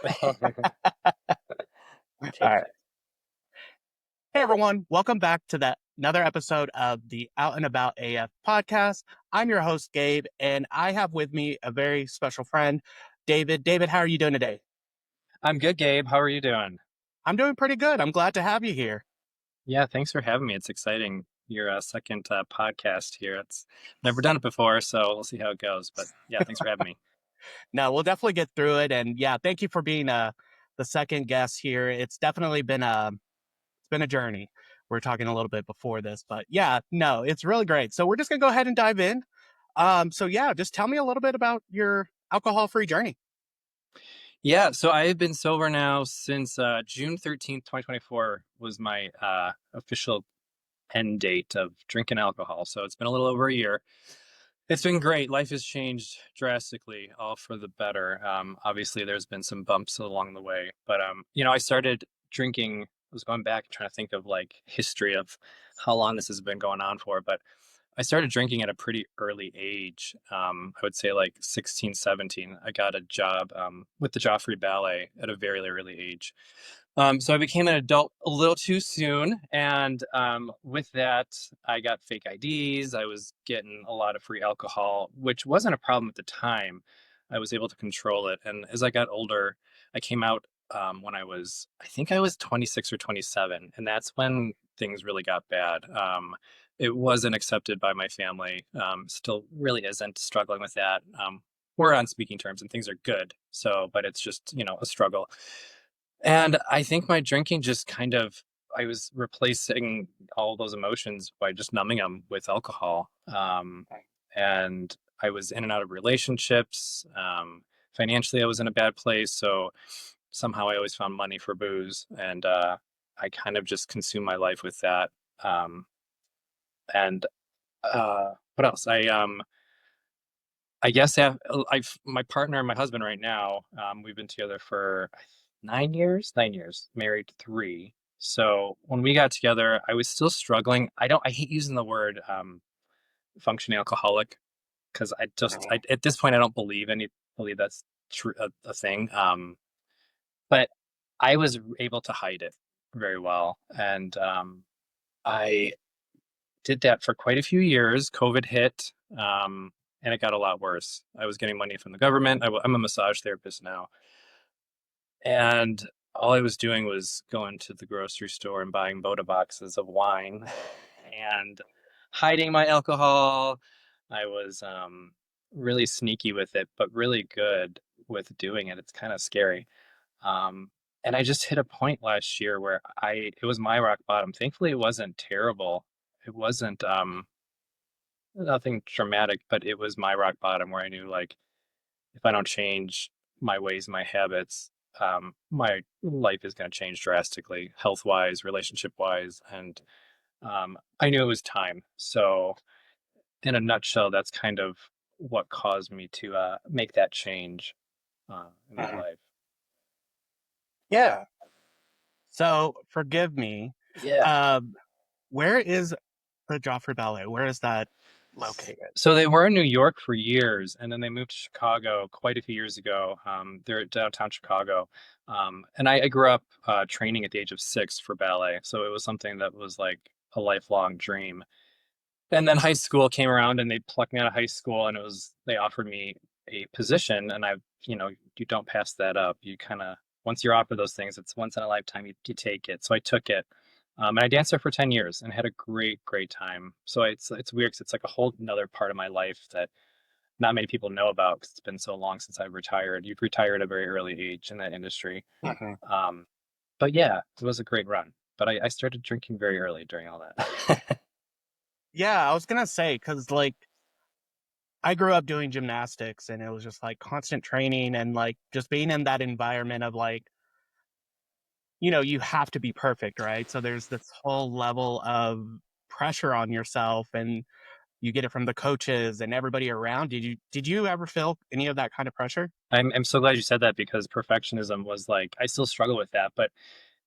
All Take right. that. Hey everyone, welcome back to another episode of the Out and About AF podcast. I'm your host Gabe, and I have with me a very special friend, David. David, how are you doing today? I'm good, Gabe. How are you doing? I'm doing pretty good. I'm glad to have you here. Yeah, thanks for having me. It's exciting. Your second podcast here. It's never done it before, so we'll see how it goes. But yeah, thanks for having me. No, we'll definitely get through it, and yeah, thank you for being the second guest here. It's definitely been a journey. We are talking a little bit before this, but yeah, no, it's really great. So we're just gonna go ahead and dive in. So yeah, just tell me a little bit about your alcohol-free journey. Yeah, so I have been sober now since June 13th, 2024 was my official end date of drinking alcohol. So it's been a little over a year. It's been great. Life has changed drastically, all for the better. Obviously, there's been some bumps along the way, but I started drinking. I was going back trying to think of like history of how long this has been going on for, but I started drinking at a pretty early age. I would say like 16, 17. I got a job with the Joffrey Ballet at a very early age. So I became an adult a little too soon. And with that, I got fake IDs. I was getting a lot of free alcohol, which wasn't a problem at the time. I was able to control it. And as I got older, I came out when I think I was 26 or 27. And that's when things really got bad. It wasn't accepted by my family. Still really isn't, struggling with that. We're on speaking terms and things are good. So, but it's just, a struggle. And I think my drinking just kind of, I was replacing all those emotions by just numbing them with alcohol. And I was in and out of relationships. Financially, I was in a bad place. So somehow I always found money for booze. And I kind of just consumed my life with that. And what else? I guess I've my partner and my husband right now. We've been together for 9 years. 9 years, married 3. So when we got together, I was still struggling. I hate using the word functioning alcoholic because at this point I don't believe that's true a thing. But I was able to hide it very well, and I did that for quite a few years. COVID hit, and it got a lot worse. I was getting money from the government. I'm a massage therapist now, and all I was doing was going to the grocery store and buying Boda boxes of wine and hiding my alcohol. I was really sneaky with it, but really good with doing it. It's kind of scary. Um, and I just hit a point last year where it was my rock bottom. Thankfully, it wasn't terrible. It wasn't nothing dramatic, but it was my rock bottom where I knew like if I don't change my ways, my habits, my life is going to change drastically, health wise, relationship wise, and I knew it was time. So, in a nutshell, that's kind of what caused me to make that change in my Mhm. life. Yeah. So forgive me. Yeah. Um, where is the Joffrey Ballet? Where is that located? So they were in New York for years, and then they moved to Chicago quite a few years ago. They're at downtown Chicago, and I grew up training at the age of 6 for ballet, so it was something that was like a lifelong dream. And then high school came around, and they plucked me out of high school, and they offered me a position, and you don't pass that up. You kind of once you're offered those things, it's once in a lifetime. You take it. So I took it. And I danced there for 10 years and had a great time. So it's weird because it's like a whole another part of my life that not many people know about because it's been so long since I've retired. You've retired at a very early age in that industry. Mhm. Um, but yeah, it was a great run. But I started drinking very early during all that. Yeah, I was gonna say because like I grew up doing gymnastics, and it was just like constant training and like just being in that environment of like you have to be perfect, right? So there's this whole level of pressure on yourself, and you get it from the coaches and everybody around. Did you ever feel any of that kind of pressure? I'm so glad you said that because perfectionism was like I still struggle with that. But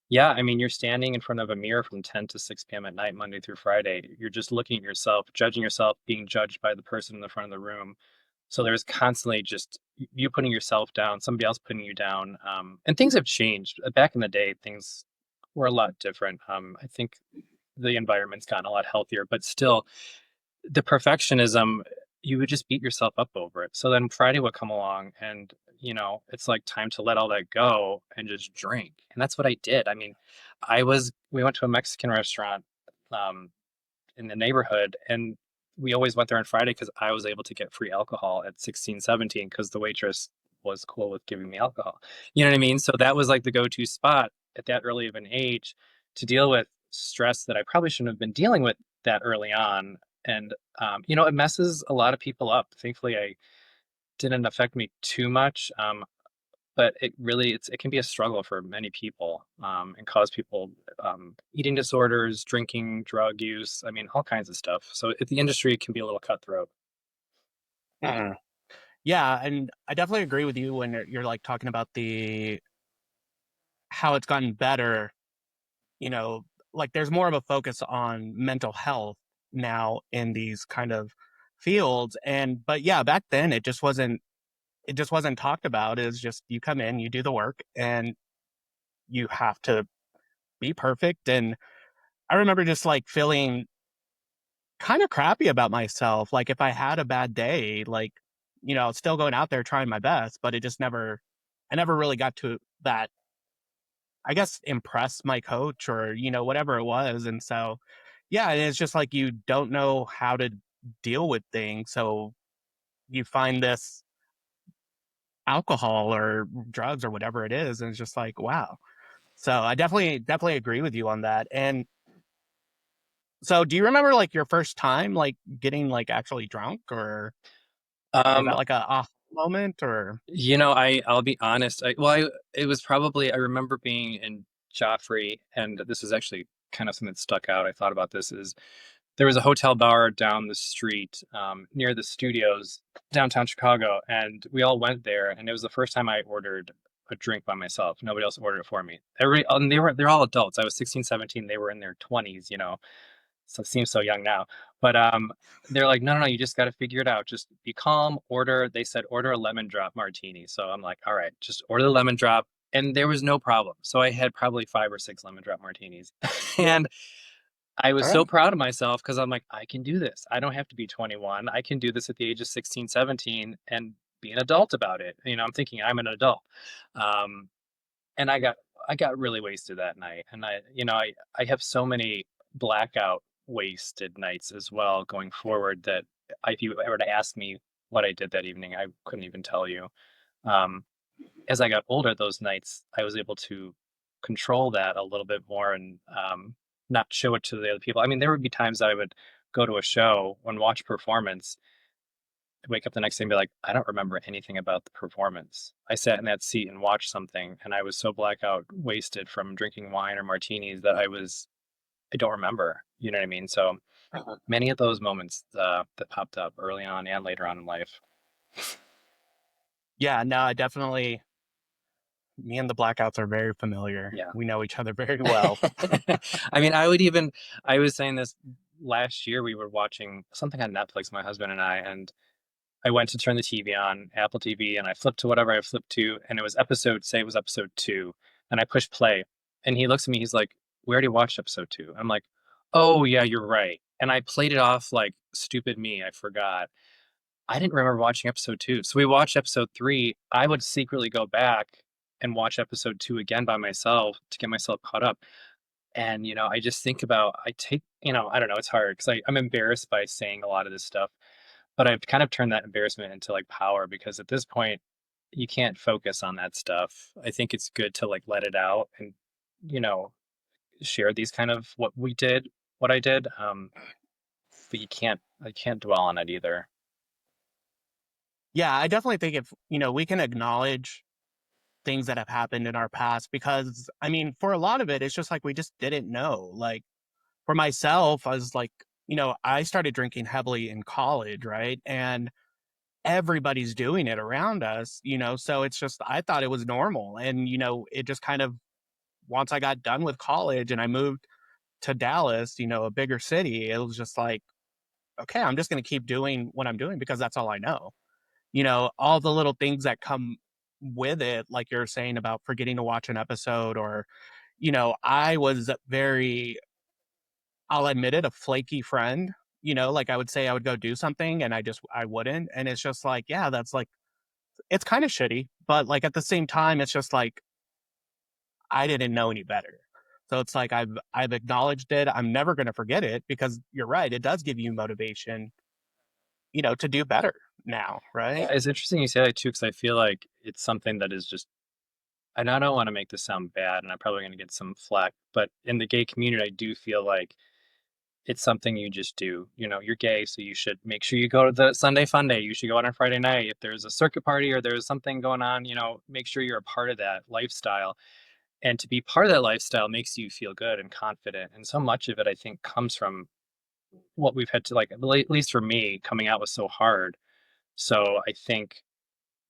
yeah, I mean, you're standing in front of a mirror from 10 to 6 p.m. at night, Monday through Friday. You're just looking at yourself, judging yourself, being judged by the person in the front of the room. So there's constantly just you putting yourself down, somebody else putting you down. And things have changed. Back in the day, things were a lot different. I think the environment's gotten a lot healthier, but still, the perfectionism, you would just beat yourself up over it. So then Friday would come along and, it's like time to let all that go and just drink. And that's what I did. I mean, we went to a Mexican restaurant um, in the neighborhood, and we always went there on Friday because I was able to get free alcohol at 16, 17 because the waitress was cool with giving me alcohol. You know what I mean? So that was like the go to spot at that early of an age to deal with stress that I probably shouldn't have been dealing with that early on. And, it messes a lot of people up. Thankfully, I didn't affect me too much. But it can be a struggle for many people, and cause people eating disorders, drinking, drug use. I mean, all kinds of stuff. So the industry can be a little cutthroat. Mhm. Yeah, and I definitely agree with you when you're like talking about the how it's gotten better, you know, like there's more of a focus on mental health now in these kind of fields. And but yeah, back then it just wasn't talked about. It's just you come in, you do the work, and you have to be perfect. And I remember just like feeling kind of crappy about myself. Like if I had a bad day, like, still going out there trying my best, but I never really got to that, I guess, impress my coach or, whatever it was. And so, yeah, and it's just like you don't know how to deal with things. So you find this alcohol or drugs or whatever it is. And it's just like, wow. So I definitely agree with you on that. And so do you remember like your first time like getting like actually drunk, or is Um, that like a moment or I'll be honest. It was probably, I remember being in Joffrey, and this is actually kind of something that stuck out. I thought about this is there was a hotel bar down the street near the studios downtown Chicago, and we all went there. And it was the first time I ordered a drink by myself. Nobody else ordered it for me. And they're all adults. I was 16, 17. They were in their 20s, so it seems so young now. But they're like, no, no, no, you just got to figure it out. Just be calm. Order. They said order a lemon drop martini. So I'm like, all right, just order the lemon drop. And there was no problem. So I had probably 5 or 6 lemon drop martinis, and I was all so right. proud of myself because I'm like, I can do this. I don't have to be 21. I can do this at the age of 16, 17, and be an adult about it. I'm thinking I'm an adult. Um, and I got really wasted that night. And I have so many blackout wasted nights as well going forward that if you were to ask me what I did that evening, I couldn't even tell you. Um, as I got older, those nights, I was able to control that a little bit more and not show it to the other people. I mean, there would be times I would go to a show and watch a performance, wake up the next day and be like, I don't remember anything about the performance. I sat in that seat and watched something, and I was so blackout wasted from drinking wine or martinis that I don't remember. You know what I mean? So Uh-huh. many of those moments that popped up early on and later on in life. Yeah, no, I definitely, me and the blackouts are very familiar. Yeah. We know each other very well. I mean, I was saying this last year. We were watching something on Netflix, my husband and and I went to turn the TV on, Apple TV, and I flipped to whatever I flipped to, and say it was episode 2, and I pushed play, and he looks at me, he's like, "We already watched episode 2." I'm like, "Oh yeah, you're right." And I played it off like stupid me, I forgot. I didn't remember watching episode 2. So we watched episode 3. I would secretly go back and watch episode 2 again by myself to get myself caught up. And, I just think about, I don't know, it's hard because I'm embarrassed by saying a lot of this stuff, but I've kind of turned that embarrassment into like power because at this point, you can't focus on that stuff. I think it's good to like let it out and, you know, share these kind of what I did. But I can't dwell on it either. Yeah, I definitely think if, we can acknowledge things that have happened in our past, because I mean, for a lot of it, it's just like we just didn't know. Like for myself, I was like, I started drinking heavily in college, right? And everybody's doing it around us, so it's just I thought it was normal. And, it just kind of once I got done with college and I moved to Dallas, a bigger city, it was just like, okay, I'm just going to keep doing what I'm doing because that's all I know. all the little things that come with it, like you're saying about forgetting to watch an episode, or, I was very, I'll admit it, a flaky friend. Like I would say I would go do something and I wouldn't. And it's just like, yeah, that's like, it's kind of shitty. But like at the same time, it's just like, I didn't know any better. So it's like I've acknowledged it. I'm never going to forget it because you're right. It does give you motivation, to do better now, right? Yeah, it's interesting you say that too, because I feel like it's something that is just, and I don't want to make this sound bad, and I'm probably going to get some flack, but in the gay community, I do feel like it's something you just do. You're gay, so you should make sure you go to the Sunday fun day. You should go out on Friday night. If there's a circuit party or there's something going on, make sure you're a part of that lifestyle. And to be part of that lifestyle makes you feel good and confident. And so much of it, I think, comes from what we've had to, like, at least for me, coming out was so hard. So I think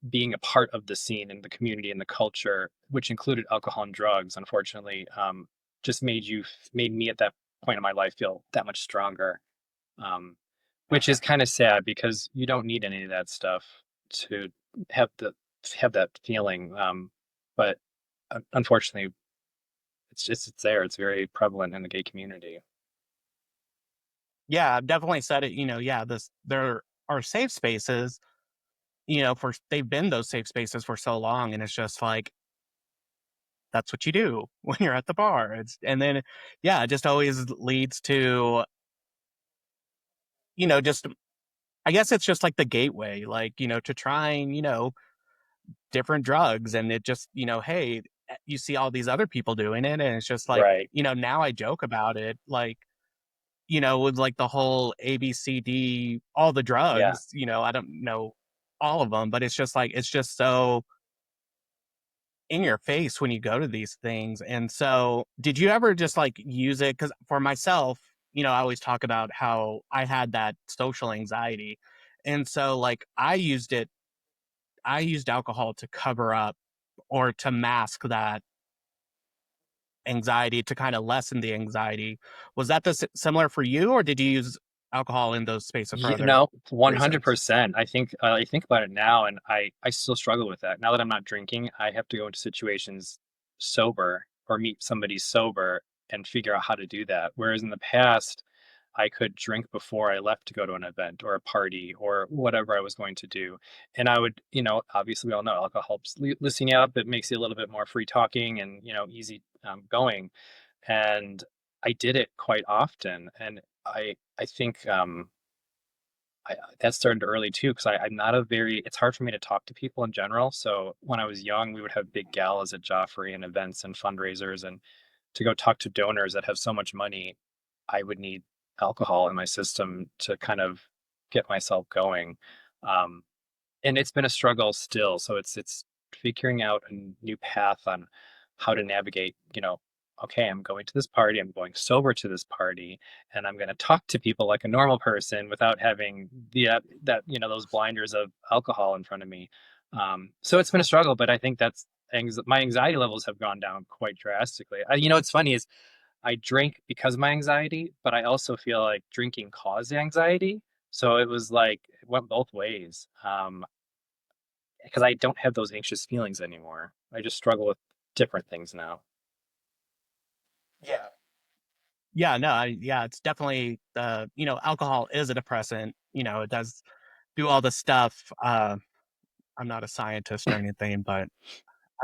being a part of the scene and the community and the culture, which included alcohol and drugs, unfortunately, just made me at that point in my life feel that much stronger. Um, which is kind of sad because you don't need any of that stuff to have the have that feeling. But unfortunately, it's there. It's very prevalent in the gay community. Yeah, I've definitely said it, yeah, there are safe spaces, for they've been those safe spaces for so long. And it's just like, that's what you do when you're at the bar. And then, yeah, it just always leads to, just, I guess it's just like the gateway, like, to trying, different drugs. And it just, hey, you see all these other people doing it. And it's just like, Right. now I joke about it, like, with like the whole ABCD, all the Yeah. drugs, I don't know all of them, but it's just like, it's just so in your face when you go to these things. And so, did you ever just like use it? Because for myself, I always talk about how I had that social anxiety. And so, like, I used alcohol to cover up or to mask that anxiety, to kind of lessen the anxiety. Was that similar for you, or did you use alcohol in those spaces for other No, reasons? 100%. I think about it now, and I still struggle with that. Now that I'm not drinking, I have to go into situations sober or meet somebody sober and figure out how to do that. Whereas in the past, I could drink before I left to go to an event or a party or whatever I was going to do. And I would, obviously we all know alcohol helps loosen you up. It makes you a little bit more free talking and, easy going. And I did it quite often. And I think that started early too, because I'm not a very, it's hard for me to talk to people in general. So when I was young, we would have big galas at Joffrey and events and fundraisers. And to go talk to donors that have so much money, I would need alcohol in my system to kind of get myself going. Um, and it's been a struggle still. So it's figuring out a new path on how to navigate, okay, I'm going to this party, I'm going sober to this party, and I'm going to talk to people like a normal person without having that, those blinders of alcohol in front of me. So it's been a struggle, but I think that's my anxiety levels have gone down quite drastically. What's funny is I drink because of my anxiety, but I also feel like drinking caused the anxiety. So it was like it went both ways. Because I don't have those anxious feelings anymore. I just struggle with different things now. Yeah. Yeah, no, yeah, it's definitely alcohol is a depressant. It does do all the stuff. I'm not a scientist or anything, but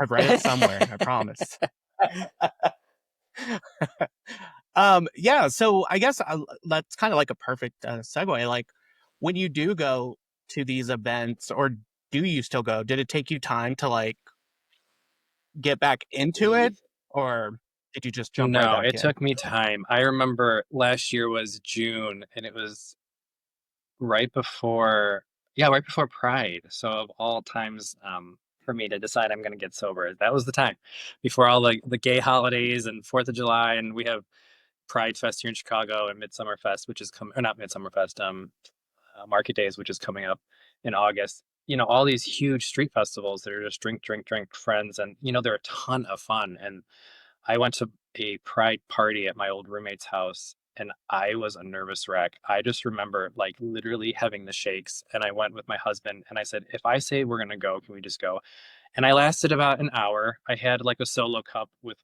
I've read it somewhere, I promise. Yeah, so I guess that's kind of like a perfect segue. Like, when you do go to these events, or do you still go? Did it take you time to like get back into it, Ye- or did you just jump right No, back it in? took me time. I remember last year was June and it was right before, yeah, right before Pride. So of all times, for me to decide I'm going to get sober, that was the time before all the gay holidays and 4th of July. And we have Pride Fest here in Chicago and Midsummer Fest, which is coming, or not Midsummer Fest, Market Days, which is coming up in August. All these huge street festivals that are just drink, drink, drink, friends, and they're a ton of fun. And I went to a pride party at my old roommate's house, and I was a nervous wreck. I just remember like literally having the shakes, and I went with my husband and I said, if I say we're gonna go, can we just go? And I lasted about an hour. I had like a solo cup with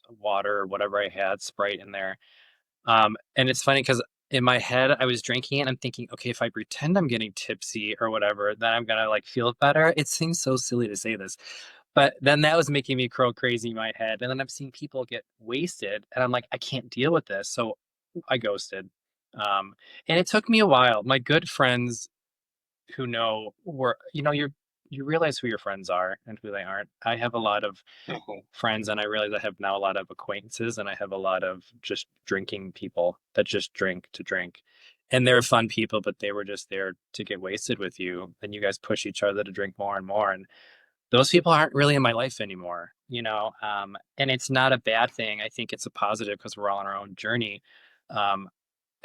water or whatever I had, Sprite in there. And it's funny because in my head, I was drinking it and I'm thinking, okay, if I pretend I'm getting tipsy or whatever, then I'm gonna like feel better. It seems so silly to say this, but then that was making me crow crazy in my head. And then I'm seeing people get wasted, and I'm like, I can't deal with this. So I ghosted. Um, and it took me a while. My good friends who know were, you realize who your friends are and who they aren't. I have a lot of friends, and I realize I have now a lot of acquaintances, and I have a lot of just drinking people that just drink to drink. And they're fun people, but they were just there to get wasted with you. And you guys push each other to drink more and more. And those people aren't really in my life anymore, and it's not a bad thing. I think it's a positive because we're all on our own journey. Um,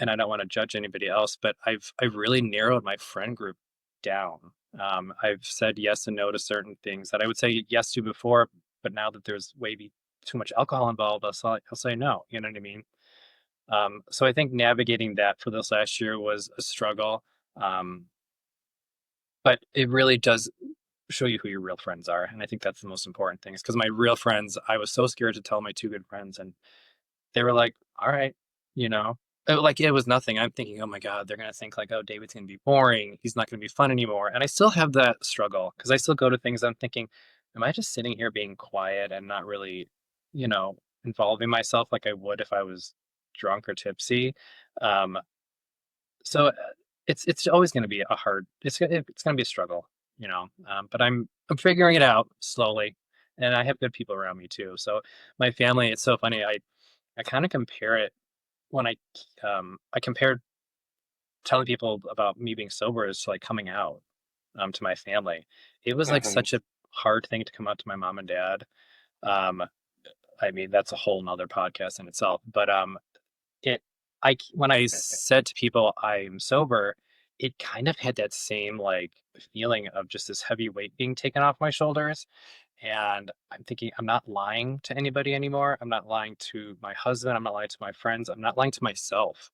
and I don't want to judge anybody else, but I've really narrowed my friend group down. I've said yes and no to certain things that I would say yes to before, but now that there's too much alcohol involved, I'll say no. You know what I mean? So I think navigating that for this last year was a struggle, um, but it really does show you who your real friends are, and I think that's the most important thing. Is because my real friends, I was so scared to tell my two good friends, and they were like, "All right," you know? Like, it was nothing. I'm thinking, "Oh my god, they're gonna think like, oh, David's gonna be boring. He's not gonna be fun anymore." And I still have that struggle because I still go to things I'm thinking, "Am I just sitting here being quiet and not really, you know, involving myself like I would if I was drunk or tipsy?" Um, so, it's always gonna be it's gonna be a struggle, but I'm figuring it out slowly, and I have good people around me too. So, my family, it's so funny. I kinda compare it when I compared telling people about me being sober as to, like, coming out, to my family. It was, like, Hmm. such a hard thing to come out to my mom and dad. Um, I mean, that's a whole 'nother podcast in itself, but, it when I said to people I'm sober, it kind of had that same, like, feeling of just this heavy weight being taken off my shoulders, and I'm thinking, I'm not lying to anybody anymore. I'm not lying to my husband. I'm not lying to my friends. I'm not lying to myself.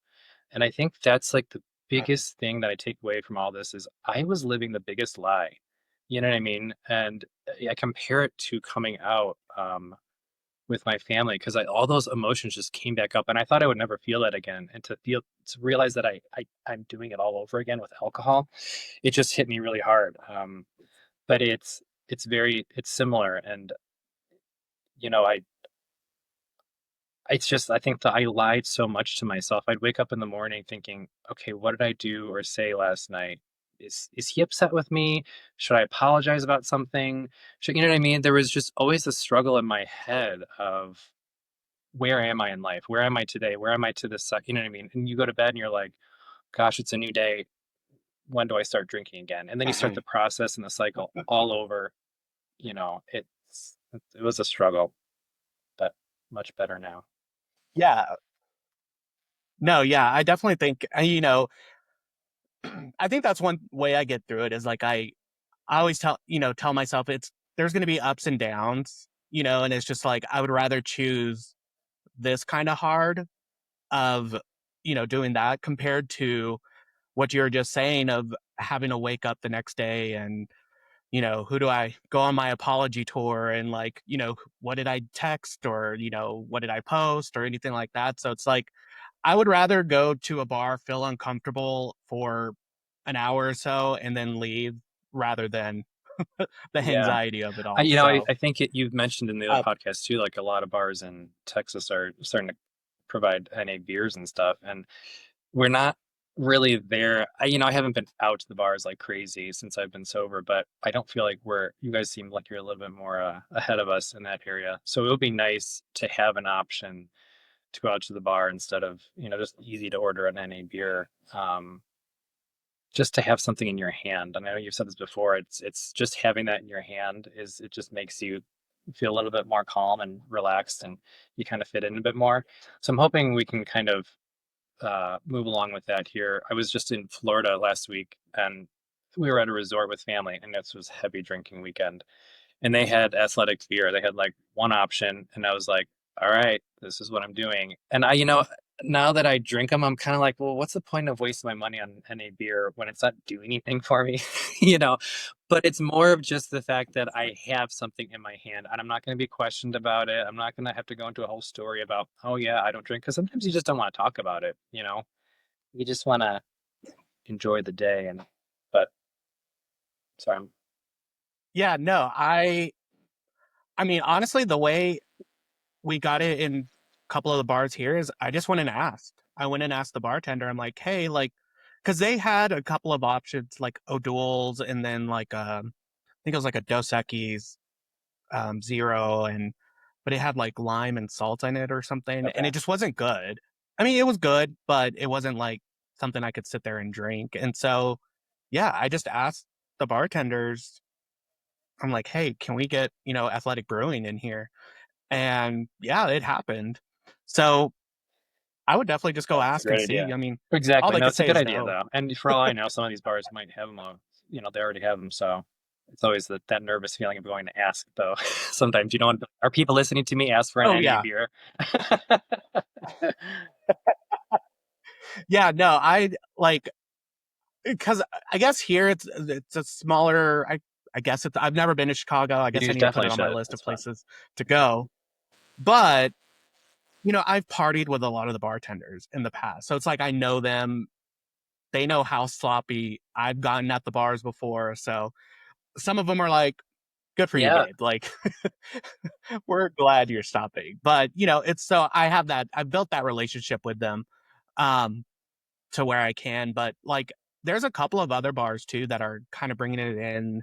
And I think that's like the biggest thing that I take away from all this is I was living the biggest lie. You know what I mean? And I compare it to coming out with my family because all those emotions just came back up, and I thought I would never feel that again. And to realize that I'm doing it all over again with alcohol, it just hit me really hard. But it's similar, and you know, it's just I think that I lied so much to myself. I'd wake up in the morning thinking, "Okay, what did I do or say last night? Is he upset with me? Should I apologize about something? You know what I mean?" There was just always a struggle in my head of where am I in life? Where am I today? Where am I to this sec? You know what I mean? And you go to bed and you're like, "Gosh, it's a new day. When do I start drinking again?" And then you start Hmm. the process and the cycle all over. It was a struggle, but much better now. Yeah. No, yeah, I definitely think, I think that's one way I get through it is like I always tell myself there's going to be ups and downs, and it's just like I would rather choose this kind of hard of, doing that compared to what you were just saying of having to wake up the next day and, who do I go on my apology tour and like, what did I text or, what did I post or anything like that. So it's like, I would rather go to a bar, feel uncomfortable for an hour or so and then leave rather than the Yeah. anxiety of it I, all. you know, I, So, I think you've mentioned in the other uh, podcast too, like a lot of bars in Texas are starting to provide NA beers and stuff, and we're not really there. I haven't been out to the bars like crazy since I've been sober, but I don't feel like you guys seem like you're a little bit more ahead of us in that area. So it would be nice to have an option to go out to the bar instead of, just easy to order an NA beer. Just to have something in your hand. I know you've said this before. It's just having that in your hand it just makes you feel a little bit more calm and relaxed, and you kind of fit in a bit more. So I'm hoping we can kind of move along with that here. I was just in Florida last week, and we were at a resort with family, and this was heavy drinking weekend. And they had athletic beer. They had like one option, and I was like, "All right, this is what I'm doing." And now that I drink them, I'm kind of like, well, what's the point of wasting my money on any beer when it's not doing anything for me, you know? But it's more of just the fact that I have something in my hand and I'm not going to be questioned about it. I'm not going to have to go into a whole story about, oh yeah, I don't drink. Because sometimes you just don't want to talk about it, you know? You just want to enjoy the day. But sorry, Yeah, no, I mean, honestly, the way we got it in a couple of the bars here is I just went and asked. I went and asked the bartender. I'm like, hey, like, because they had a couple of options like O'Doul's and then like I think it was like a Dos Equis zero and but it had like lime and salt in it or something and okay. it just wasn't good. I mean, it was good, but it wasn't like something I could sit there and drink. And so, yeah, I just asked the bartenders. I'm like, hey, can we get Athletic Brewing in here? And yeah, it happened. So I would definitely just go Oh, that's a ask and great see. idea. I mean, all Exactly. they No, could it's a say good is idea no. though. And for all I know, some of these bars might have them, they already have them. So it's always that nervous feeling of going to ask though. Sometimes you don't want, are people listening to me ask for an Oh NA yeah. beer? Yeah, no, I like because I guess here it's a smaller I guess I've never been to Chicago. I guess I You need to put definitely it on my should. list of It's fun. places to go. But, I've partied with a lot of the bartenders in the past. So it's like I know them. They know how sloppy I've gotten at the bars before. So some of them are like, good for you, Yeah. Gabe. Like, we're glad you're stopping. But, it's so I've built that relationship with them um, to where I can. But like, there's a couple of other bars too that are kind of bringing it in.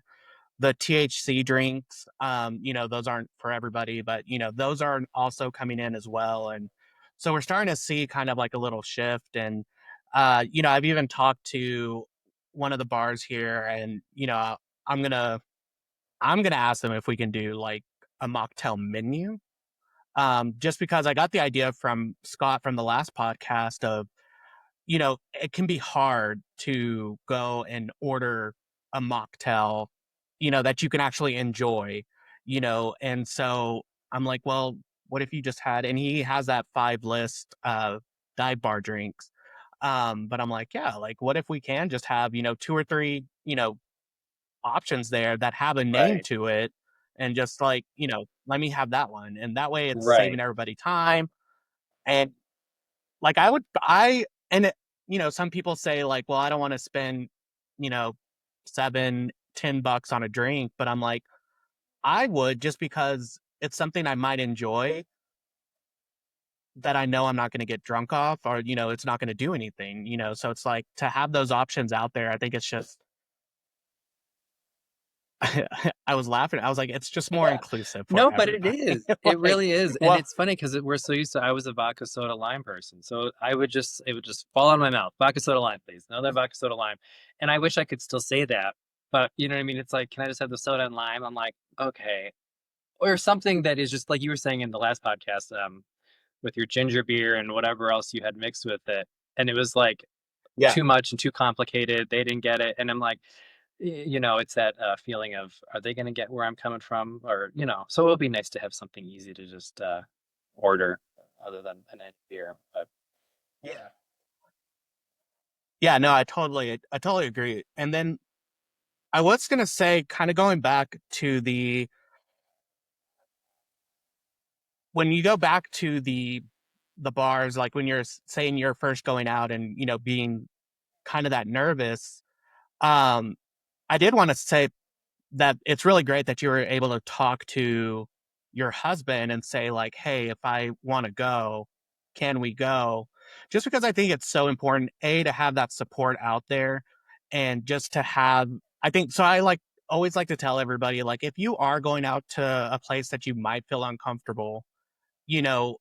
The THC drinks, those aren't for everybody, but, those are also coming in as well. And so we're starting to see kind of like a little shift. And, I've even talked to one of the bars here and, I'm going to, I'm going to ask them if we can do like a mocktail menu just because I got the idea from Scott from the last podcast of, it can be hard to go and order a mocktail, that you can actually enjoy, and so I'm like, well, what if you just had, and he has that 5 list of dive bar drinks. But I'm like, yeah, like what if we can just have, 2 or 3, options there that have a name Right. to it and just like, let me have that one. And that way it's saving Right. everybody time. And like and some people say like, well, I don't want to spend, you know, 7, 10 bucks on a drink, but I'm like, I would just because it's something I might enjoy that I know I'm not going to get drunk off or, it's not going to do anything, so it's like to have those options out there. I think it's just, I was laughing. I was like, it's just more Yeah. inclusive for No, but it everybody. is. It Like, really is. And well, it's funny because we're so used to, I was a vodka soda lime person. So it would just fall out of my mouth. Vodka soda lime, please. Another vodka soda lime. And I wish I could still say that. But you know what I mean? It's like, can I just have the soda and lime? I'm like, okay. Or something that is just like you were saying in the last podcast, with your ginger beer and whatever else you had mixed with it. And it was like yeah. too much and too complicated. They didn't get it. And I'm like, it's that feeling of, are they going to get where I'm coming from? Or, so it would be nice to have something easy to just order other than an end beer. But Yeah. Yeah, no, I totally agree. And then I was gonna say, kind of going back to when you go back to the bars, like when you're saying you're first going out and being kind of that nervous. Um, I did want to say that it's really great that you were able to talk to your husband and say like, hey, if I want to go, can we go? Just because I think it's so important, to have that support out there and just to have, I think so. I like always like to tell everybody, like, if you are going out to a place that you might feel uncomfortable, you know,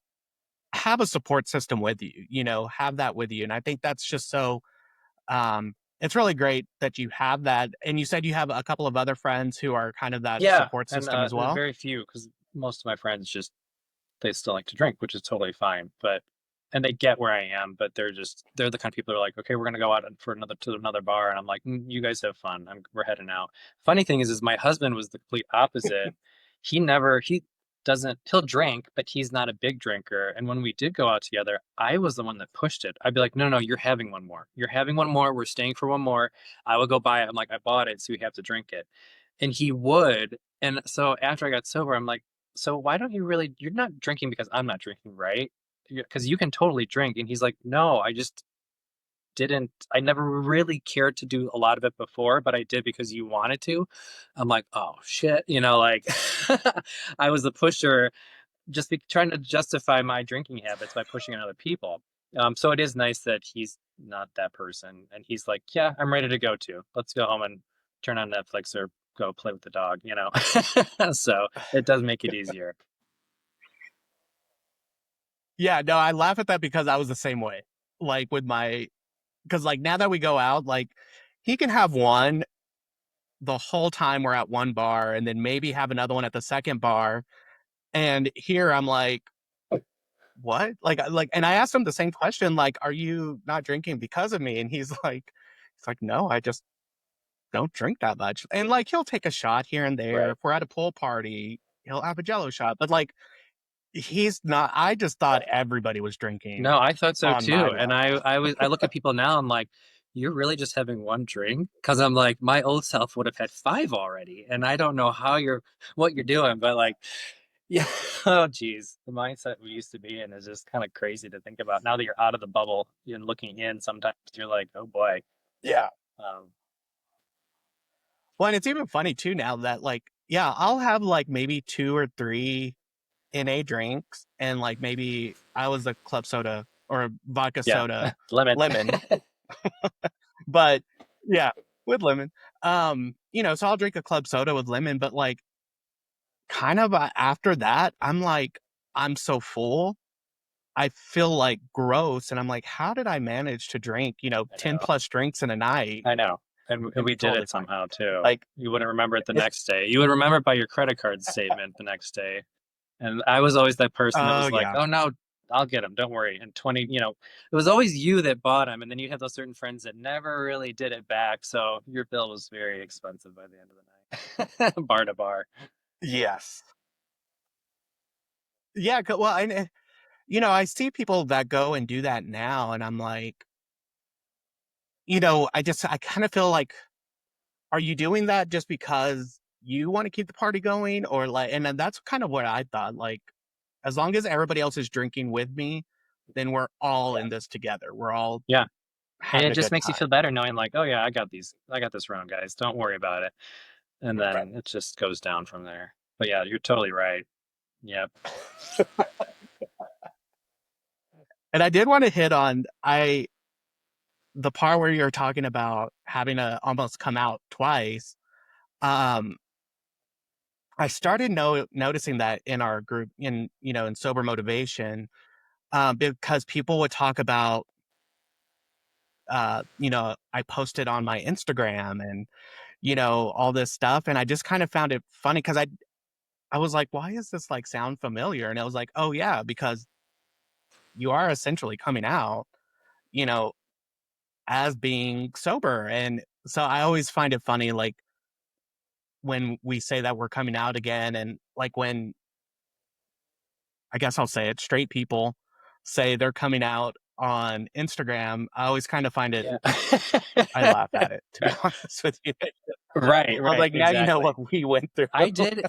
have a support system with you, have that with you. And I think that's just so it's really great that you have that. And you said you have a couple of other friends who are kind of that yeah, support and system as well. very few because most of my friends just they still like to drink, which is totally fine. But and they get where I am, but they're the kind of people that are like, okay, we're gonna go out for another bar, and I'm like, you guys have fun. We're heading out. Funny thing is my husband was the complete opposite. He doesn't, he'll drink, but he's not a big drinker. And when we did go out together, I was the one that pushed it. I'd be like, no, no, you're having one more. You're having one more. We're staying for one more. I would go buy it. I'm like, I bought it, so we have to drink it. And he would. And so after I got sober, I'm like, so why don't you really, you're not drinking because I'm not drinking, right? Because you can totally drink. And he's like, no, I just didn't, I never really cared to do a lot of it before, but I did because you wanted to. I'm like, oh shit, like I was the pusher, just trying to justify my drinking habits by pushing on other people. So it is nice that he's not that person, and he's like, yeah, I'm ready to go too. Let's go home and turn on Netflix or go play with the dog. So it does make it easier. Yeah, no, I laugh at that because I was the same way. Like with my, because like now that we go out, like he can have one the whole time we're at one bar and then maybe have another one at the second bar. And here I'm like, what? And I asked him the same question, like, are you not drinking because of me? And he's like, no, I just don't drink that much. And like, he'll take a shot here and there. Right. If we're at a pool party, he'll have a jello shot. But like, he's not, I just thought everybody was drinking No, I thought so on my too. And level. I look at people now, I'm like, you're really just having one drink? Because I'm like, my old self would have had five already. And I don't know what you're doing, but like, yeah. Oh, geez. The mindset we used to be in is just kind of crazy to think about. Now that you're out of the bubble and looking in, sometimes you're like, oh boy. Yeah. Um, Well, and it's even funny too now that like, yeah, I'll have like maybe two or three NA drinks and like maybe I was a club soda or a vodka yeah. soda Limit. lemon, but yeah, with lemon. So I'll drink a club soda with lemon, but like kind of after that, I'm so full. I feel like gross and I'm like, how did I manage to drink, I 10 know. plus drinks in a night I know. And and we be did totally it fine? somehow too. Like You wouldn't remember it the it's next day. You would remember it by your credit card statement the next day. And I was always that person that oh was like, yeah. "Oh no, I'll get them. Don't worry." And 20, it was always you that bought them, and then you have those certain friends that never really did it back. So your bill was very expensive by the end of the night, bar to bar. Yes. Yeah, well, I see people that go and do that now and I'm like, I kind of feel like, are you doing that just because you want to keep the party going? Or like, and then that's kind of what I thought. Like, as long as everybody else is drinking with me, then we're all Yeah, in this together. We're all yeah, and having it a just good makes you time. feel better knowing, like, "Oh yeah, I got this round, guys. Don't worry about it." And Right. then it just goes down from there. But yeah, you're totally right. Yep. And I did want to hit on the part where you're talking about having to almost come out twice. Um, I started noticing that in our group in sober motivation, because people would talk about, I posted on my Instagram and, all this stuff. And I just kind of found it funny because I was like, why is this like sound familiar? And I was like, oh yeah, because you are essentially coming out, you know, as being sober. And so I always find it funny, like when we say that we're coming out again and like when I guess I'll say it, straight people say they're coming out on Instagram, I always kind of find it, Yeah. I laugh at it, to be honest with you. Right, I was right, like, now you know exactly. what we went through, I did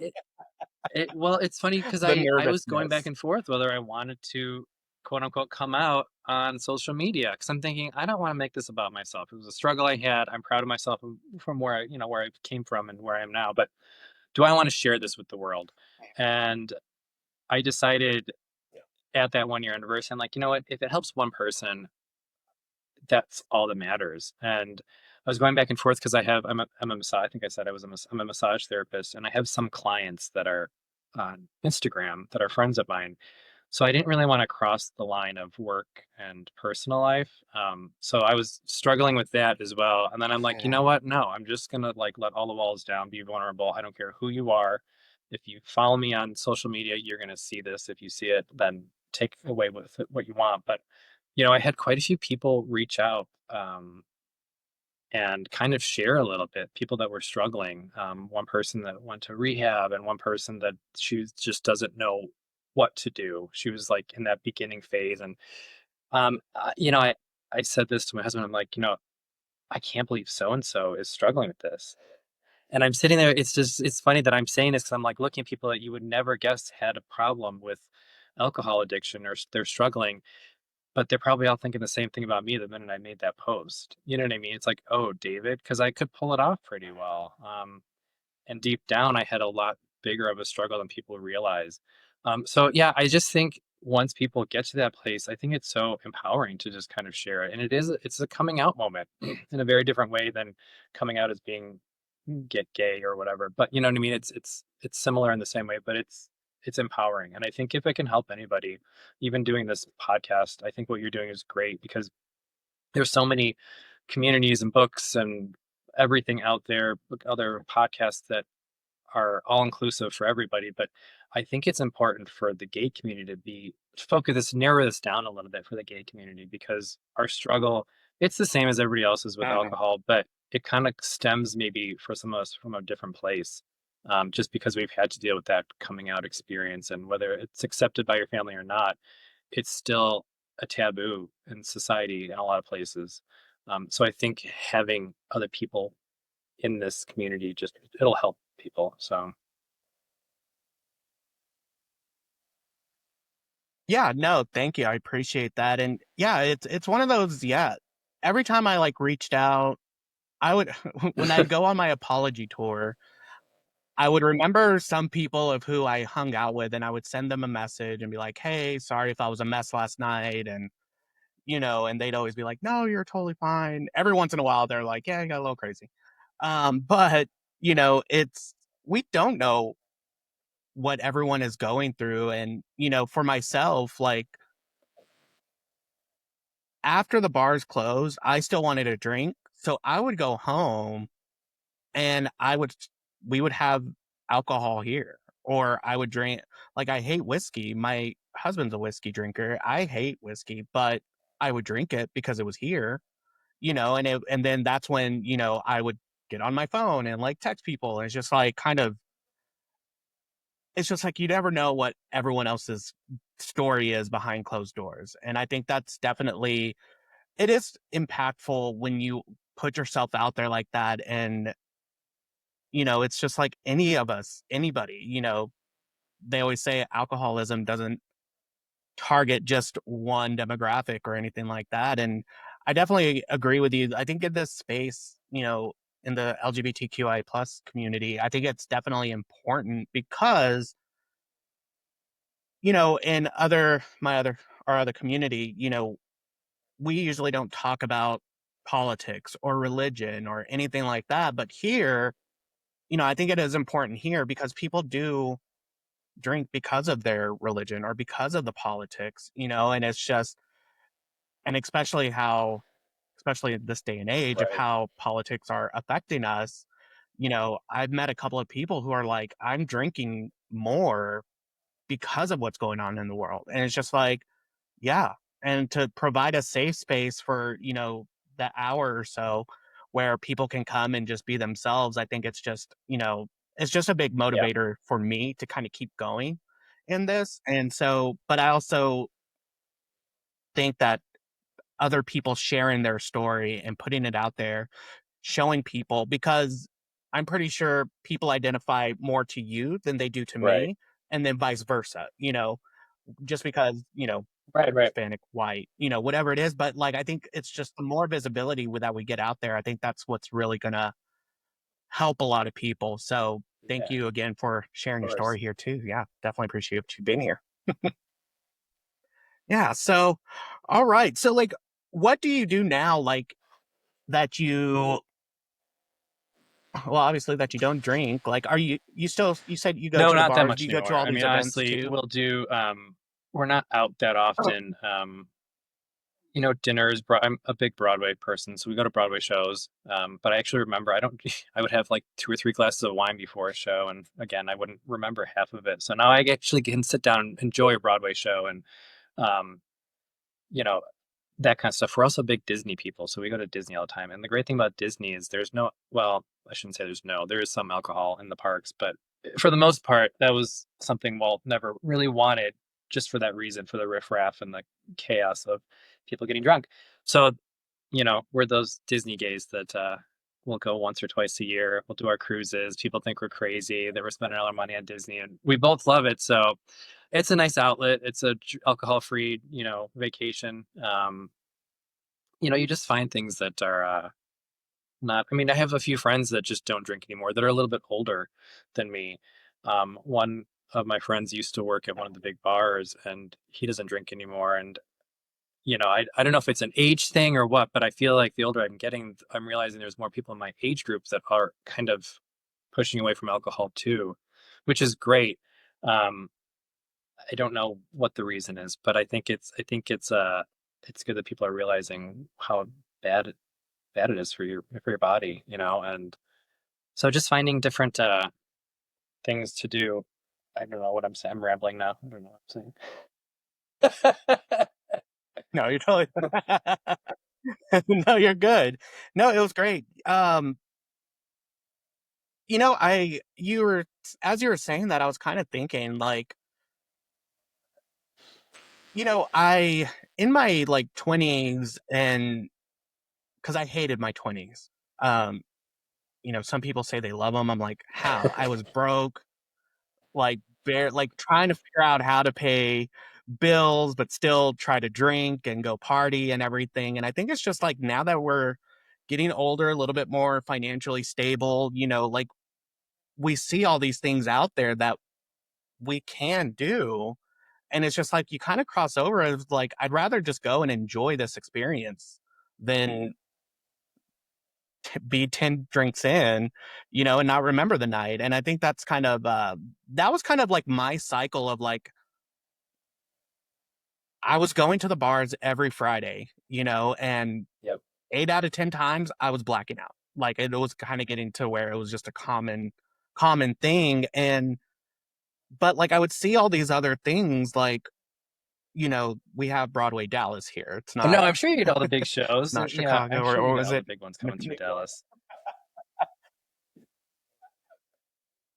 well, it's funny because the I was going back nervousness. and forth whether I wanted to, quote, unquote, "come out" on social media because 'cause I'm thinking, "I don't wanna make this about myself." It was a struggle I had, I'm proud of myself from where I came from and where I am now, but do I wanna share this with the world? And I decided at that one-year anniversary, I'm like, "You know what? If it helps one person, that's all that matters." And I was going back and forth because I'm a massage. I think I said I'm a massage therapist, and I have some clients that are on Instagram that are friends of mine. So I didn't really want to cross the line of work and personal life. So I was struggling with that as well. And then I'm like, you know what? No, I'm just gonna like let all the walls down, be vulnerable. I don't care who you are. If you follow me on social media, you're gonna see this. If you see it, then take away with it what you want. But I had quite a few people reach out and kind of share a little bit. People that were struggling, one person that went to rehab, and one person that she just doesn't know what to do. She was like in that beginning phase, and you know, I said this to my husband. I'm like, I can't believe so and so is struggling with this. And I'm sitting there. It's funny that I'm saying this because I'm like looking at people that you would never guess had a problem with alcohol addiction or they're struggling, but they're probably all thinking the same thing about me the minute I made that post. You know what I mean? It's like, oh, David, because I could pull it off pretty well. And deep down, I had a lot bigger of a struggle than people realize. So yeah, I just think once people get to that place, I think it's so empowering to just kind of share it, and it's a coming out moment in a very different way than coming out as being get gay or whatever. But you know what I mean? It's similar in the same way, but it's empowering, and I think if it can help anybody, even doing this podcast, I think what you're doing is great because there's so many communities and books and everything out there, other podcasts that are all inclusive for everybody. But I think it's important for the gay community to focus this, narrow this down a little bit for the gay community because our struggle, it's the same as everybody else's with Mhm. alcohol, but it kind of stems maybe for some of us from a different place. Just because we've had to deal with that coming out experience, and whether it's accepted by your family or not, it's still a taboo in society in a lot of places. So I think having other people in this community just it'll help people. So Yeah, no, thank you. I appreciate that. And yeah, it's one of those, yeah. Every time I like reached out, I would when I'd go on my apology tour, I would remember some people of who I hung out with and I would send them a message and be like, "Hey, sorry if I was a mess last night." And and they'd always be like, "No, you're totally fine." Every once in a while they're like, "Yeah, you got a little crazy." But it's we don't know what everyone is going through. And for myself, like after the bars closed, I still wanted a drink. So I would go home and we would have alcohol here. Or I would drink, like, I hate whiskey. My husband's a whiskey drinker. I hate whiskey, but I would drink it because it was here, and then that's when, I would get on my phone and like text people. And it's just like you never know what everyone else's story is behind closed doors. And I think that's definitely it is impactful when you put yourself out there like that. And it's just like any of us, anybody, they always say alcoholism doesn't target just one demographic or anything like that. And I definitely agree with you. I think in this space, in the LGBTQI plus community, I think it's definitely important because in our other community, we usually don't talk about politics or religion or anything like that. But here, I think it is important here because people do drink because of their religion or because of the politics, and it's just, and especially in this day and age of right, how politics are affecting us, I've met a couple of people who are like, I'm drinking more because of what's going on in the world. And it's just like, yeah, and to provide a safe space for, that hour or so where people can come and just be themselves, I think it's just a big yeah, motivator for me to kind of keep going in this. And so, but I also think that other people sharing their story and putting it out there, showing people, because I'm pretty sure people identify more to you than they do to right, me, and then vice versa, just because, right, Hispanic, white, whatever it is. But like, I think it's just the more visibility that we get out there. I think that's what's really gonna help a lot of people. So thank yeah, you again for of sharing your story course. here too. Yeah, definitely appreciate you being here. Yeah. So, all right. So like, what do you do now? Like that you, well, obviously that you don't drink. Like, you said you go No, to the not that bars. Do much you go to anymore. all I these mean, events honestly, too? we'll do. We're not out that Oh, often. Dinners. I'm a big Broadway person, so we go to Broadway shows. But I actually remember I don't. I would have like 2 or 3 glasses of wine before a show, and again, I wouldn't remember half of it. So now I actually can sit down and enjoy a Broadway show, and um, you know, that kind of stuff. We're also big Disney people, so we go to Disney all the time. And the great thing about Disney is there's no, well, I shouldn't say there is some alcohol in the parks, but for the most part, that was something Walt never really wanted, just for that reason, for the riffraff and the chaos of people getting drunk. So, we're those Disney gays that we'll go once or twice a year. We'll do our cruises. People think we're crazy that we're spending all our money on Disney, and we both love it. So it's a nice outlet. It's a alcohol-free, vacation. You just find things that are not. I mean, I have a few friends that just don't drink anymore that are a little bit older than me. One of my friends used to work at one of the big bars, and he doesn't drink anymore. And I don't know if it's an age thing or what, but I feel like the older I'm getting, I'm realizing there's more people in my age group that are kind of pushing away from alcohol too, which is great. Um, I don't know what the reason is, but I think it's good that people are realizing how bad bad it is for your body, and so just finding different things to do. I don't know what I'm saying. I'm rambling now. I don't know what I'm saying. No, you're totally no, you're good. No, it was great. You were as you were saying that, I was kind of thinking like, I in my like 20s, and because I hated my 20s. Um, some people say they love them. I'm like, how? I was broke, like like trying to figure out how to pay bills, but still try to drink and go party and everything. And I think it's just like now that we're getting older, a little bit more financially stable, like we see all these things out there that we can do. And it's just like you kind of cross over as like, I'd rather just go and enjoy this experience than be 10 drinks in, and not remember the night. And I think that's kind of, that was kind of like my cycle of like, I was going to the bars every Friday, and Yep. 8 out of 10 times I was blacking out. Like it was kind of getting to where it was just a common thing. But like I would see all these other things like, we have Broadway Dallas here. It's Oh, no, not I'm sure you get all the big it's shows. not Yeah, Chicago I'm or, sure you or get was all the it big ones coming through Dallas.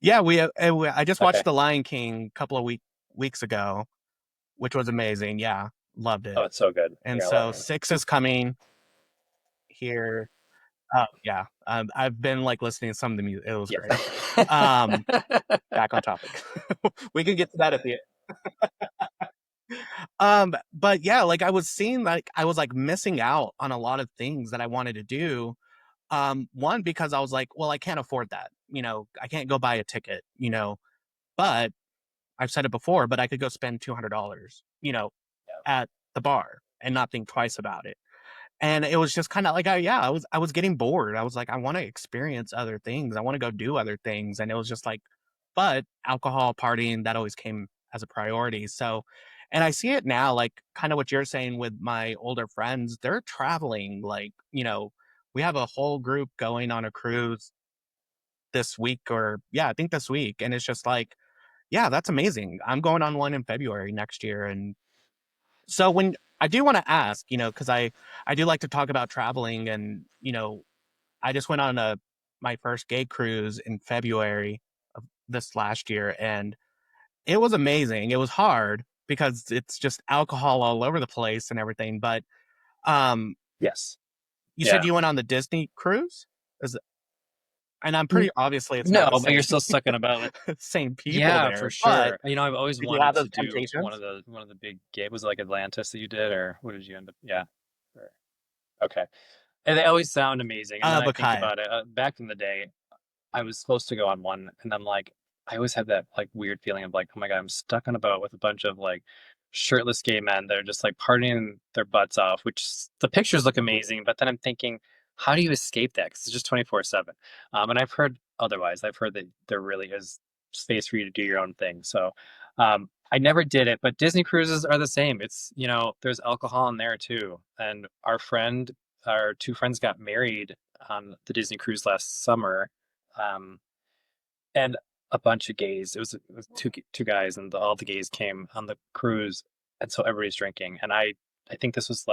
yeah, I just watched Okay. The Lion King a couple of weeks ago, which was amazing. Yeah, loved Oh, it. it's so good. And Yeah, I love so it. 6 is coming here. Oh, yeah. I've been like listening to some of the music. It was Yes. great. Um, Back on topic. We can get to that at the end. But yeah, like I was seeing like I was like missing out on a lot of things that I wanted to do. One, because I was like, well, I can't afford that. I can't go buy a ticket, but I've said it before, but I could go spend $200, Yeah. at the bar and not think twice about it. And it was just kind of like, I was getting bored. I was like, I want to experience other things. I want to go do other things. And it was just like, but alcohol, partying, that always came as a priority. So, and I see it now, like kind of what you're saying with my older friends, they're traveling. Like, we have a whole group going on a cruise this week, or yeah, I think this week. And it's just like, yeah, that's amazing. I'm going on one in February next year. And so when I do want to ask, because I do like to talk about traveling, and I just went on my first gay cruise in February of this last year, and it was amazing. It was hard because it's just alcohol all over the place and everything. But um, Yes. you said Yeah. you went on the Disney cruise, Is it- and I'm N- pretty obviously it's No, not the but you're same still sucking about it. same people Yeah, for there. But sure. I've always did you have wanted those to do one of temptations? the one of the big games. Was it like Atlantis that you did, or what did you end up? Yeah. Or- Okay. And they always sound amazing. And then I But think kayak. about it. Back in the day, I was supposed to go on one, and I'm like, I always have that like weird feeling of like, oh my God, I'm stuck on a boat with a bunch of like shirtless gay men that are just like partying their butts off, which the pictures look amazing. But then I'm thinking, how do you escape that? Because it's just 24/7. And I've heard otherwise. I've heard that there really is space for you to do your own thing. So I never did it, but Disney cruises are the same. It's, there's alcohol in there too. And our two friends got married on the Disney cruise last summer, um, and a bunch of gays. It was two guys, and all the gays came on the cruise, and so everybody's drinking. And I I think this was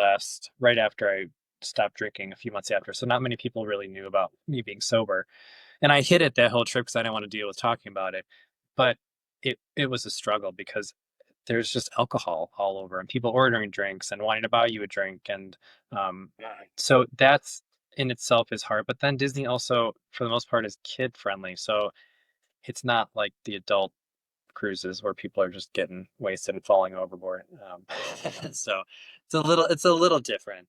right after I stopped drinking, a few months after. So not many people really knew about me being sober. And I hid it that whole trip because I didn't want to deal with talking about it. But it was a struggle because there's just alcohol all over and people ordering drinks and wanting to buy you a drink. And um, so that's in itself is hard. But then Disney also, for the most part, is kid friendly. So it's not like the adult cruises where people are just getting wasted and falling overboard. So it's a little different.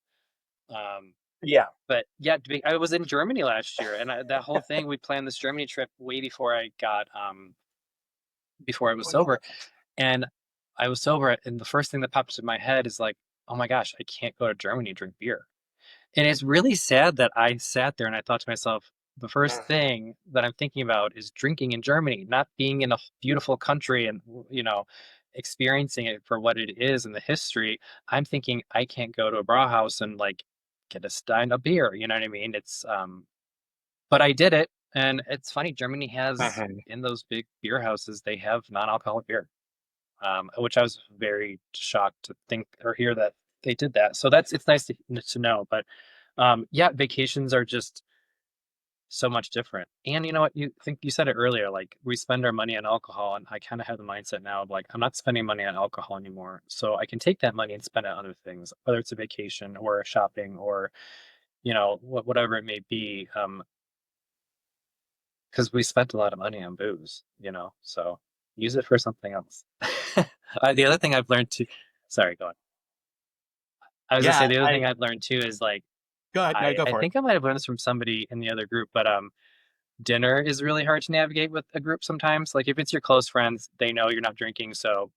Um, Yeah. but yeah, I was in Germany last year, and that whole thing we planned this Germany trip way before I was sober, and I was sober, and the first thing that popped in my head is like, oh my gosh, I can't go to Germany and drink beer. And it's really sad that I sat there and I thought to myself, the first thing that I'm thinking about is drinking in Germany, not being in a beautiful country and, experiencing it for what it is and the history. I'm thinking I can't go to a Brauhaus and like get a stein of beer. You know what I mean? But I did it. And it's funny, Germany has Mhm. in those big beer houses, they have non-alcoholic beer, which I was very shocked to think or hear that they did that. So it's nice to know. But yeah, vacations are just so much different. And you know what? You think you said it earlier, like we spend our money on alcohol, and I kind of have the mindset now of like I'm not spending money on alcohol anymore, so I can take that money and spend it on other things, whether it's a vacation or shopping or whatever it may be. Because we spent a lot of money on booze, so use it for something else. The other thing I've learned too. Sorry, go on. I was gonna say Yeah, the other thing I I've learned too is like go ahead. No, I go I for it. think I might have learned this from somebody in the other group, but dinner is really hard to navigate with a group sometimes. Like if it's your close friends, they know you're not drinking, so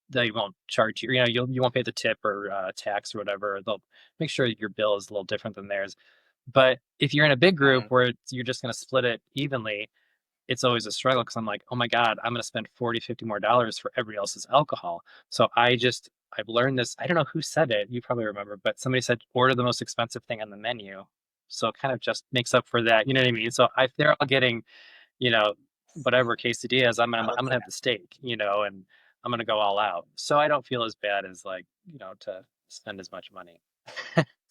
they won't charge you. You won't pay the tip or tax or whatever. They'll make sure your bill is a little different than theirs. But if you're in a big group Mhm. where you're just going to split it evenly, it's always a struggle because I'm like, oh my God, I'm going to spend 40, 50 more dollars for everybody else's alcohol. So I've learned this. I don't know who said it. You probably remember, but somebody said, order the most expensive thing on the menu. So it kind of just makes up for that. You know what I mean? So if they're all getting, you know, whatever quesadillas, I'm gonna have the steak, and I'm gonna go all out. So I don't feel as bad as like, to spend as much money.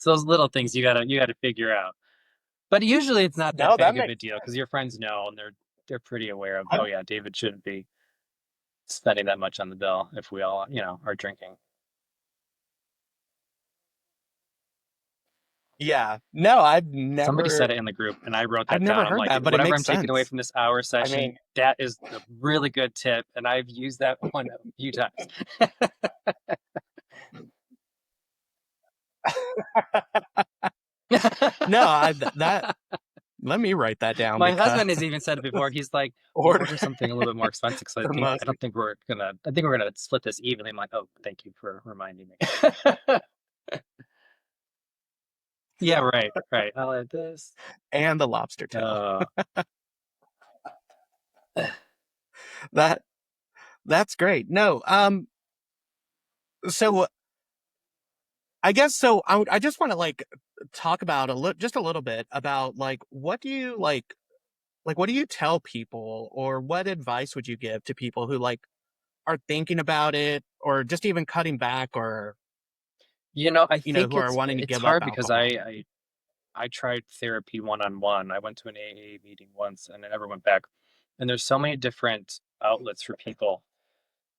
So those little things you gotta figure out. But usually it's not that No, that big of a makes deal because your friends know and they're pretty aware of, oh I'm yeah, David shouldn't be spending that much on the bill if we all, are drinking. yeah. No, Somebody said it in the group and I wrote I've that never down. I'm heard like, that, but it whatever I'm makes taking away sense. from this hour I session, mean, that is a really good tip. And I've used that one a few times. no, that let me write that down My because husband has even said it before. He's like, "Well, order order something a little bit more expensive because the I most. don't think we're gonna. I think we're gonna split this evenly." I'm like, "Oh, thank you for reminding me." Yeah, right, right. I'll add this. And the lobster tail. Uh, That that's great. No, so I guess so. I just want to like talk about just a little bit about like what do you like what do you tell people or what advice would you give to people who like are thinking about it or just even cutting back or I think who are wanting to it's give up hard because alcohol? I tried therapy one on one. I went to an AA meeting once and I never went back. And there's so many different outlets for people.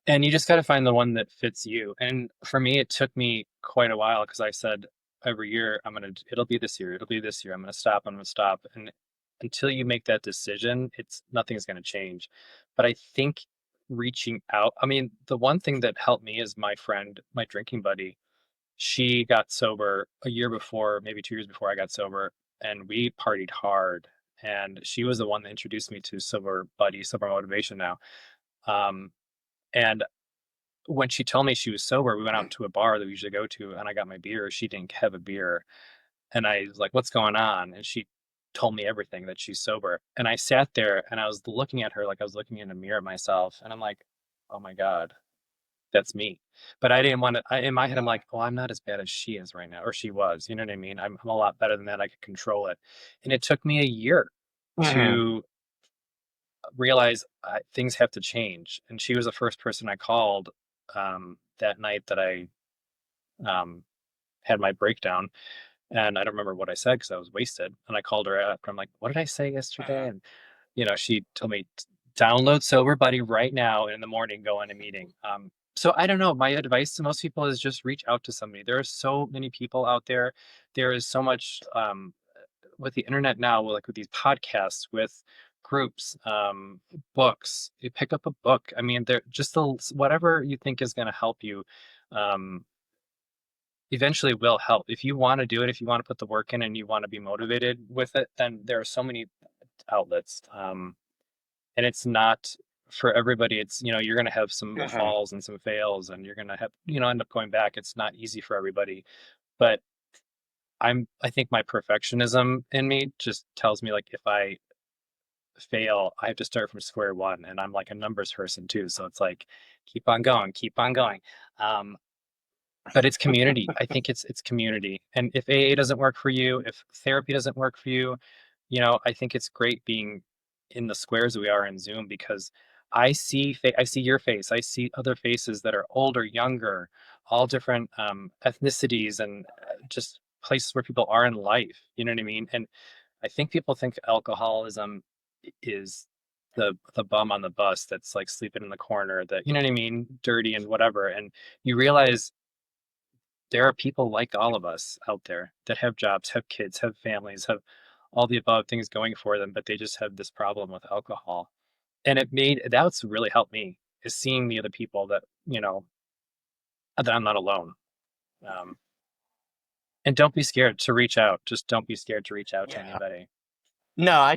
And you just got to find the one that fits you. And for me, it took me quite a while because I said every year, it'll be this year, it'll be this year. I'm going to stop. And until you make that decision, nothing's going to change. But I think reaching out, I mean, the one thing that helped me is my friend, my drinking buddy. She got sober a year before, maybe 2 years before I got sober, and we partied hard. And she was the one that introduced me to Sober Buddy, Sober Motivation now. Um, and when she told me she was sober, we went out to a bar that we usually go to, and I got my beer. She didn't have a beer, and I was like, "What's going on?" And she told me everything that she's sober. And I sat there and I was looking at her like I was looking in a mirror at myself, and I'm like, "Oh my God, that's me." But I didn't want to. In my head, I'm like, "Oh, I'm not as bad as she is right now, or she was." You know what I mean? I'm a lot better than that. I could control it, and it took me a year Mhm. to realize things have to change. And she was the first person I called that night that I had my breakdown, and I don't remember what I said because I was wasted. And I called her after. I'm like, "What did I say yesterday?" Mhm. And she told me, download Sober Buddy right now, and in the morning go on a meeting. So I don't know. My advice to most people is just reach out to somebody. There are so many people out there. There is so much with the internet now, like with these podcasts, with groups, books. You pick up a book. I mean, they're just whatever you think is going to help you. Um, Eventually will help. If you want to do it, if you want to put the work in and you want to be motivated with it, then there are so many outlets. And it's not for everybody. It's, you're going to have some Mhm. falls and some fails, and you're going to have, end up going back. It's not easy for everybody. But I think my perfectionism in me just tells me, like, if I fail, I have to start from square one. And I'm like a numbers person too. So it's like, keep on going, keep on going. Um, but it's community. I think it's community. And if AA doesn't work for you, if therapy doesn't work for you, I think it's great being in the squares we are in Zoom, because I see your face, I see other faces that are older, younger, all different ethnicities, and just places where people are in life. You know what I mean? And I think people think alcoholism is the bum on the bus that's like sleeping in the corner, that, you know what I mean, dirty and whatever. And you realize there are people like all of us out there that have jobs, have kids, have families, have all the above things going for them, but they just have this problem with alcohol. And that's really helped me, is seeing the other people that, that I'm not alone. Um, and don't be scared to reach out. Just don't be scared to reach out to Yeah. anybody. No,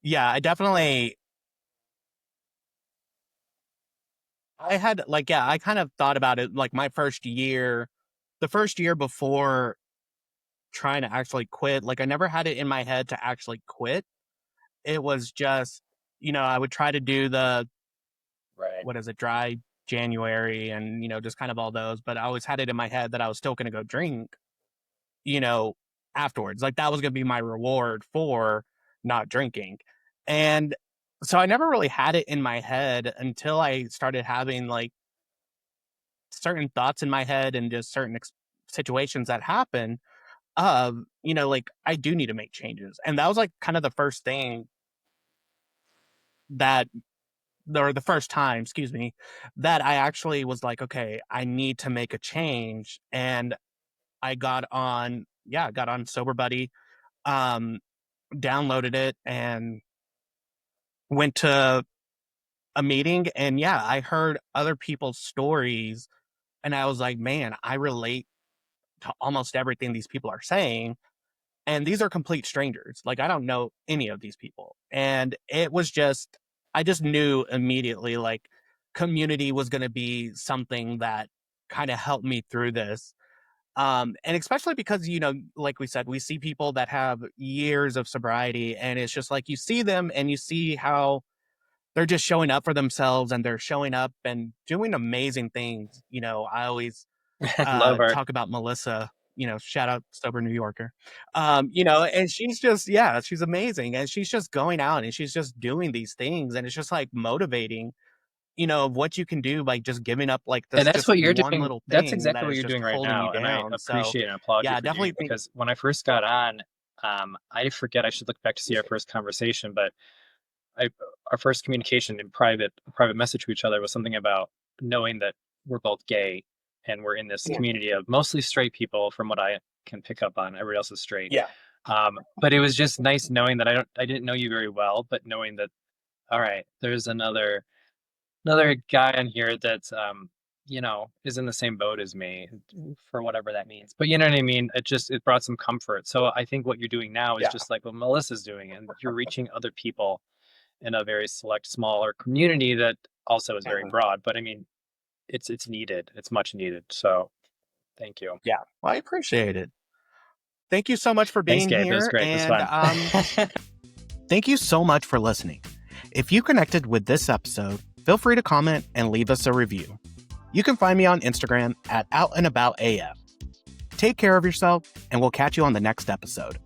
yeah, I definitely, I had like, yeah, I kind of thought about it like my first year, the first year before trying to actually quit. Like, I never had it in my head to actually quit. It was just, I would try to do the, Right. what is it, dry January and, just kind of all those. But I always had it in my head that I was still going to go drink, you know, afterwards. Like, that was going to be my reward for not drinking. And so I never really had it in my head until I started having like certain thoughts in my head and just certain situations that happen of, like I do need to make changes. And that was like kind of the first thing that, or the first time, excuse me, that I actually was like, okay, I need to make a change. And I got on Sober Buddy, um, downloaded it and went to a meeting. And yeah, I heard other people's stories and I was like, man, I relate to almost everything these people are saying. And these are complete strangers. Like, I don't know any of these people. And it was just, I just knew immediately like community was going to be something that kind of helped me through this. And especially because, like we said, we see people that have years of sobriety and it's just like you see them and you see how they're just showing up for themselves and they're showing up and doing amazing things. I always Love her. talk about Melissa, shout out Sober New Yorker. And she's just, yeah, she's amazing. And she's just going out and she's just doing these things. And it's just like motivating, of what you can do by just giving up like And this, that's just what you're one doing. little That's thing exactly that what is you're just doing right holding you now. And I down. So appreciate and applaud you yeah, I for doing definitely it, think, because when I first got on, I forget, I should look back to see our first conversation, but I our first communication in private message to each other was something about knowing that we're both gay, and we're in this yeah, community of mostly straight people, from what I can pick up on. Everybody else is straight. yeah, But it was just nice knowing that I didn't know you very well, but knowing that, all right, there's another guy on here that is in the same boat as me, for whatever that means. But you know what I mean? It brought some comfort. So I think what you're doing now is yeah. just like what Melissa's doing, and you're reaching other people in a very select, smaller community that also is very Mhm. broad. But I mean, it's needed. It's much needed. So thank you. Yeah. Well, I appreciate it. Thank you so much for Thanks, being Gabe. It was here. great. It was And fun. thank you so much for listening. If you connected with this episode, feel free to comment and leave us a review. You can find me on Instagram at Out and About AF. Take care of yourself, and we'll catch you on the next episode.